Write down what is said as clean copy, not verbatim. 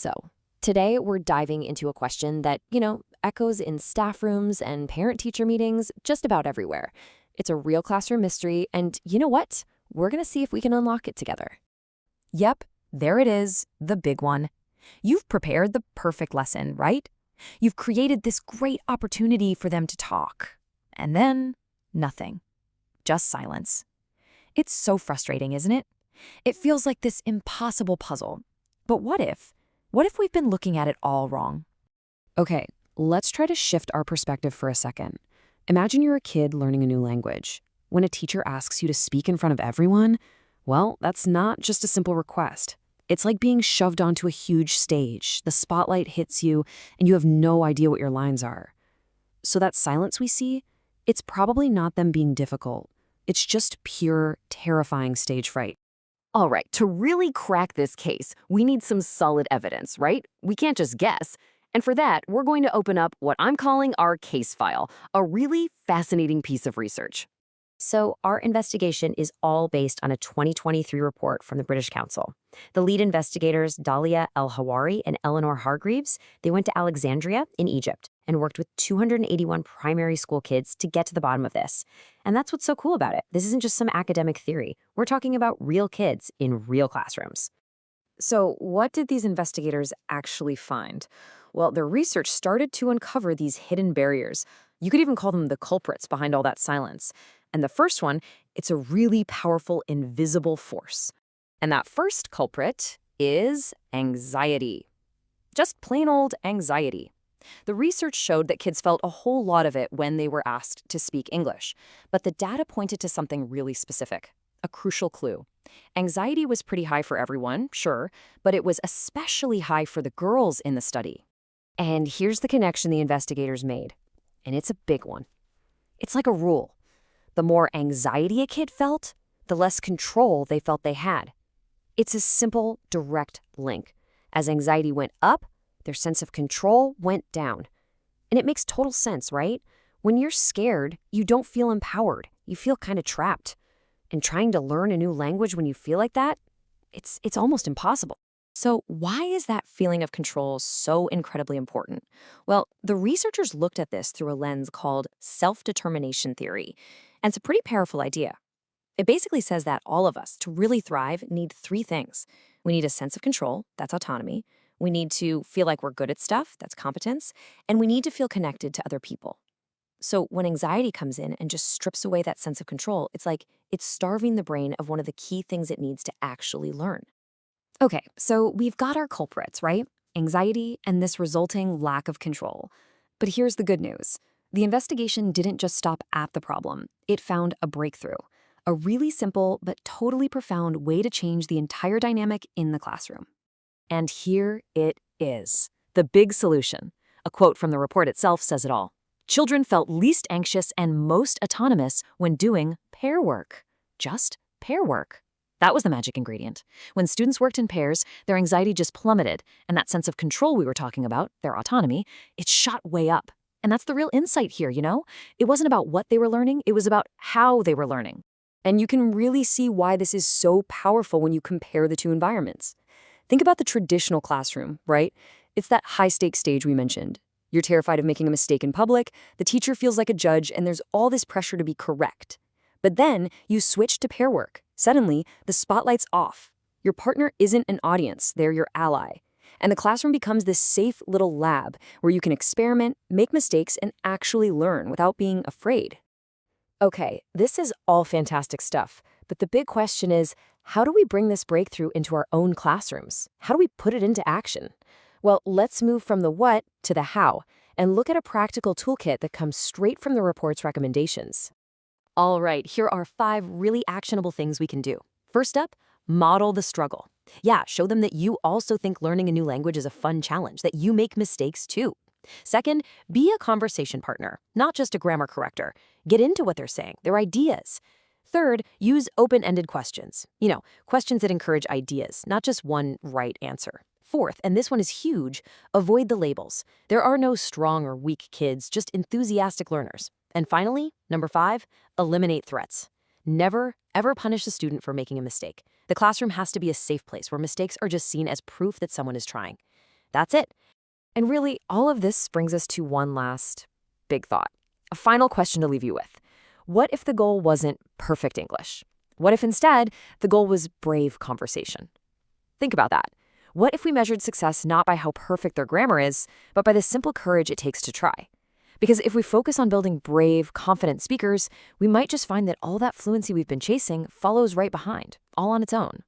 So, today we're diving into a question that, echoes in staff rooms and parent-teacher meetings just about everywhere. It's a real classroom mystery, and you know what? We're going to see if we can unlock it together. Yep, there it is, the big one. You've prepared the perfect lesson, right? You've created this great opportunity for them to talk. And then, nothing. Just silence. It's so frustrating, isn't it? It feels like this impossible puzzle. But what if? What if we've been looking at it all wrong? Okay, let's try to shift our perspective for a second. Imagine you're a kid learning a new language. When a teacher asks you to speak in front of everyone, well, that's not just a simple request. It's like being shoved onto a huge stage. The spotlight hits you, and you have no idea what your lines are. So that silence we see, it's probably not them being difficult. It's just pure, terrifying stage fright. All right, to really crack this case, we need some solid evidence, right? We can't just guess. And for that, we're going to open up what I'm calling our case file, a really fascinating piece of research. So our investigation is all based on a 2023 report from the British Council. The lead investigators, Dalia El-Hawari and Eleanor Hargreaves, they went to Alexandria in Egypt and worked with 281 primary school kids to get to the bottom of this. And that's what's so cool about it. This isn't just some academic theory. We're talking about real kids in real classrooms. So what did these investigators actually find? Well, their research started to uncover these hidden barriers. You could even call them the culprits behind all that silence. And the first one, it's a really powerful invisible force. And that first culprit is anxiety. Just plain old anxiety. The research showed that kids felt a whole lot of it when they were asked to speak English. But the data pointed to something really specific, a crucial clue. Anxiety was pretty high for everyone, sure, but it was especially high for the girls in the study. And here's the connection the investigators made. And it's a big one. It's like a rule. The more anxiety a kid felt, the less control they felt they had. It's a simple, direct link. As anxiety went up, their sense of control went down. And it makes total sense, right? When you're scared, you don't feel empowered. You feel kind of trapped. And trying to learn a new language when you feel like that, it's almost impossible. So why is that feeling of control so incredibly important? Well, the researchers looked at this through a lens called self-determination theory. And it's a pretty powerful idea. It basically says that all of us, to really thrive, need three things. We need a sense of control, that's autonomy. We need to feel like we're good at stuff, that's competence. And we need to feel connected to other people. So when anxiety comes in and just strips away that sense of control, it's like it's starving the brain of one of the key things it needs to actually learn. Okay, so we've got our culprits, right? Anxiety and this resulting lack of control. But here's the good news. The investigation didn't just stop at the problem. It found a breakthrough, a really simple but totally profound way to change the entire dynamic in the classroom. And here it is, the big solution. A quote from the report itself says it all. Children felt least anxious and most autonomous when doing pair work. Just pair work. That was the magic ingredient. When students worked in pairs, their anxiety just plummeted, and that sense of control we were talking about, their autonomy, it shot way up. And that's the real insight here, you know? It wasn't about what they were learning, it was about how they were learning. And you can really see why this is so powerful when you compare the two environments. Think about the traditional classroom, right? It's that high-stakes stage we mentioned. You're terrified of making a mistake in public, the teacher feels like a judge, and there's all this pressure to be correct. But then you switch to pair work. Suddenly, the spotlight's off. Your partner isn't an audience, they're your ally. And the classroom becomes this safe little lab where you can experiment, make mistakes, and actually learn without being afraid. Okay, this is all fantastic stuff, but the big question is, how do we bring this breakthrough into our own classrooms? How do we put it into action? Well, let's move from the what to the how, and look at a practical toolkit that comes straight from the report's recommendations. All right, here are 5 really actionable things we can do. First up, model the struggle. Yeah, show them that you also think learning a new language is a fun challenge, that you make mistakes too. Second, be a conversation partner, not just a grammar corrector. Get into what they're saying, their ideas. Third, use open-ended questions. Questions that encourage ideas, not just one right answer. Fourth, and this one is huge, avoid the labels. There are no strong or weak kids, just enthusiastic learners. And finally, number 5, eliminate threats. Never, ever punish a student for making a mistake. The classroom has to be a safe place where mistakes are just seen as proof that someone is trying. That's it. And really, all of this brings us to one last big thought. A final question to leave you with. What if the goal wasn't perfect English? What if instead the goal was brave conversation? Think about that. What if we measured success not by how perfect their grammar is, but by the simple courage it takes to try? Because if we focus on building brave, confident speakers, we might just find that all that fluency we've been chasing follows right behind, all on its own.